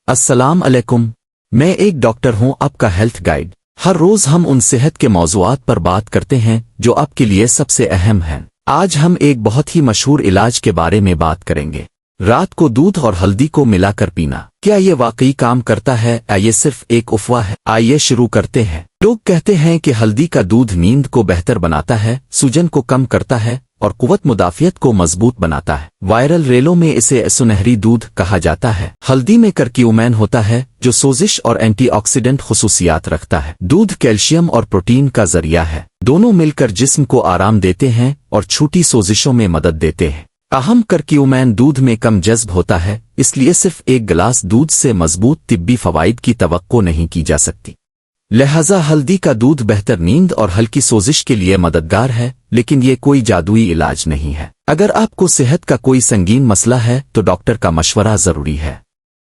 अस्सलाम अलैकुम। मैं एक डॉक्टर हूं, आपका हेल्थ गाइड। हर रोज हम उन सेहत के मौज़ूआत पर बात करते हैं जो आपके लिए सबसे अहम हैं। आज हम एक बहुत ही मशहूर इलाज के बारे में बात करेंगे, रात को दूध और हल्दी को मिलाकर पीना। क्या ये वाकई काम करता है या ये सिर्फ एक अफवाह है? आइए शुरू करते हैं। लोग कहते हैं कि हल्दी का दूध नींद को बेहतर बनाता है, सूजन को कम करता है और कुव्वत मुदाफियत को मजबूत बनाता है। वायरल रेलों में इसे सुनहरी दूध कहा जाता है। हल्दी में करक्यूमैन होता है जो सोजिश और एंटीऑक्सीडेंट खुसूसियात रखता है। दूध कैल्शियम और प्रोटीन का जरिया है, दोनों मिलकर जिस्म को आराम देते हैं और छोटी सोजिशों में मदद देते हैं। अहम करक्यूमैन दूध में कम जज्ब होता है, इसलिए सिर्फ एक गिलास दूध से मजबूत तिब्बी फवाइद की तवक्को नहीं की जा सकती। लिहाजा हल्दी का दूध बेहतर नींद और हल्की सोजिश के लिए मददगार है, लेकिन ये कोई जादुई इलाज नहीं है। अगर आपको सेहत का कोई संगीन मसला है तो डॉक्टर का मशवरा जरूरी है।